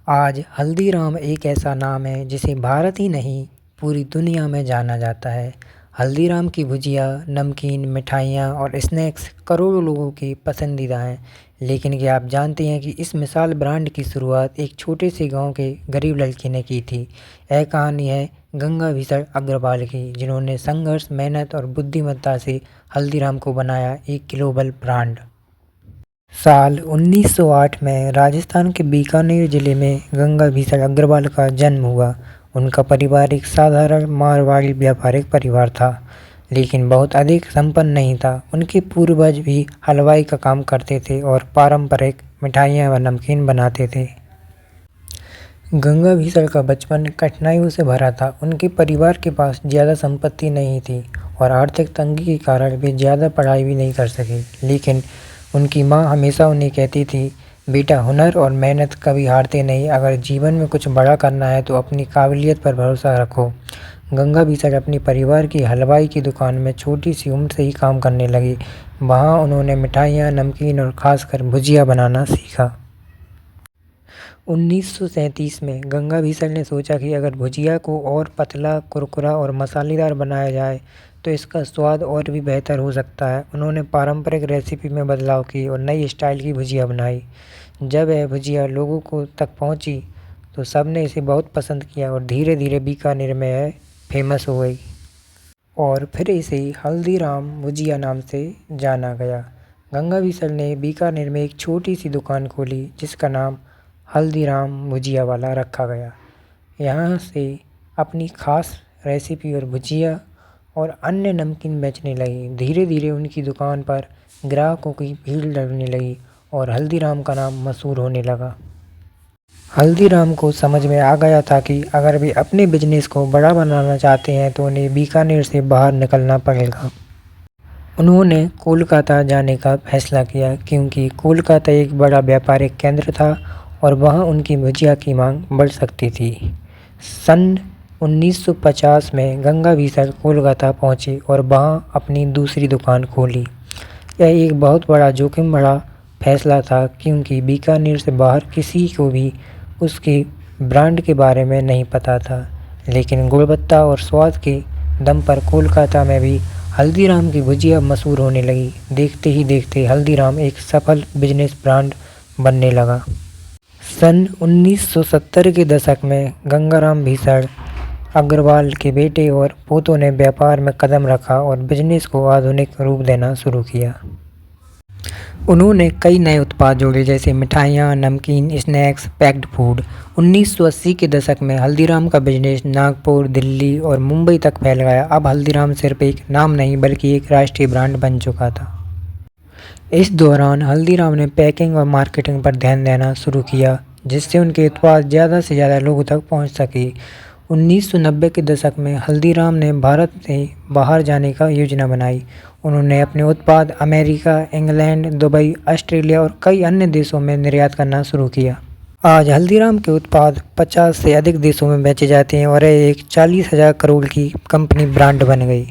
आज हल्दीराम एक ऐसा नाम है जिसे भारत ही नहीं पूरी दुनिया में जाना जाता है। हल्दीराम की भुजिया, नमकीन, मिठाइयाँ और स्नैक्स करोड़ों लोगों की पसंदीदा हैं। लेकिन क्या आप जानते हैं कि इस मिसाल ब्रांड की शुरुआत एक छोटे से गांव के गरीब लड़के ने की थी। यह कहानी है गंगा भीषण अग्रवाल की, जिन्होंने संघर्ष, मेहनत और बुद्धिमत्ता से हल्दीराम को बनाया एक ग्लोबल ब्रांड। साल 1908 में राजस्थान के बीकानेर जिले में गंगा भीषण अग्रवाल का जन्म हुआ। उनका परिवार एक साधारण मारवाड़ी व्यापारिक परिवार था, लेकिन बहुत अधिक संपन्न नहीं था। उनके पूर्वज भी हलवाई का काम करते थे और पारंपरिक मिठाइयाँ व नमकीन बनाते थे। गंगा भीषण का बचपन कठिनाइयों से भरा था। उनके परिवार के पास ज़्यादा संपत्ति नहीं थी और आर्थिक तंगी के कारण वे ज़्यादा पढ़ाई भी नहीं कर सके। लेकिन उनकी माँ हमेशा उन्हें कहती थी, बेटा, हुनर और मेहनत कभी हारते नहीं। अगर जीवन में कुछ बड़ा करना है तो अपनी काबिलियत पर भरोसा रखो। गंगा भीषण अपने परिवार की हलवाई की दुकान में छोटी सी उम्र से ही काम करने लगी। वहाँ उन्होंने मिठाइयाँ, नमकीन और खासकर भुजिया बनाना सीखा। 1937 में गंगा भीषण ने सोचा कि अगर भुजिया को और पतला, कुरकुरा और मसालेदार बनाया जाए तो इसका स्वाद और भी बेहतर हो सकता है। उन्होंने पारंपरिक रेसिपी में बदलाव किए और नई स्टाइल की भुजिया बनाई। जब यह भुजिया लोगों को तक पहुंची तो सबने इसे बहुत पसंद किया और धीरे धीरे बीकानेर में यह फेमस हो गई और फिर इसे हल्दीराम भुजिया नाम से जाना गया। गंगा भीषण ने बीकानेर में एक छोटी सी दुकान खोली जिसका नाम हल्दीराम भुजिया वाला रखा गया। यहाँ से अपनी खास रेसिपी और भुजिया और अन्य नमकीन बेचने लगी। धीरे धीरे उनकी दुकान पर ग्राहकों की भीड़ लगने लगी और हल्दीराम का नाम मशहूर होने लगा। हल्दीराम को समझ में आ गया था कि अगर वे अपने बिजनेस को बड़ा बनाना चाहते हैं तो उन्हें बीकानेर से बाहर निकलना पड़ेगा। उन्होंने कोलकाता जाने का फैसला किया क्योंकि कोलकाता एक बड़ा व्यापारिक केंद्र था और वहाँ उनकी भुजिया की मांग बढ़ सकती थी। सन 1950 में गंगा भीषण कोलकाता पहुँचे और वहाँ अपनी दूसरी दुकान खोली। यह एक बहुत बड़ा जोखिम भरा फैसला था क्योंकि बीकानेर से बाहर किसी को भी उसके ब्रांड के बारे में नहीं पता था। लेकिन गुणवत्ता और स्वाद के दम पर कोलकाता में भी हल्दीराम की भुजिया मशहूर होने लगी। देखते ही देखते हल्दीराम एक सफल बिजनेस ब्रांड बनने लगा। सन 1970 के दशक में गंगाराम भीषण अग्रवाल के बेटे और पोतों ने व्यापार में कदम रखा और बिजनेस को आधुनिक रूप देना शुरू किया। उन्होंने कई नए उत्पाद जोड़े जैसे मिठाइयाँ, नमकीन, स्नैक्स, पैक्ड फूड। 1980 के दशक में हल्दीराम का बिजनेस नागपुर, दिल्ली और मुंबई तक फैल गया। अब हल्दीराम सिर्फ एक नाम नहीं बल्कि एक राष्ट्रीय ब्रांड बन चुका था। इस दौरान हल्दीराम ने पैकिंग और मार्केटिंग पर ध्यान देना शुरू किया जिससे उनके उत्पाद ज़्यादा से ज़्यादा लोगों तक पहुंच सके। 1990 के दशक में हल्दीराम ने भारत से बाहर जाने का योजना बनाई। उन्होंने अपने उत्पाद अमेरिका, इंग्लैंड, दुबई, ऑस्ट्रेलिया और कई अन्य देशों में निर्यात करना शुरू किया। आज हल्दीराम के उत्पाद 50 से अधिक देशों में बेचे जाते हैं और यह एक 40,000 करोड़ की कंपनी ब्रांड बन गई।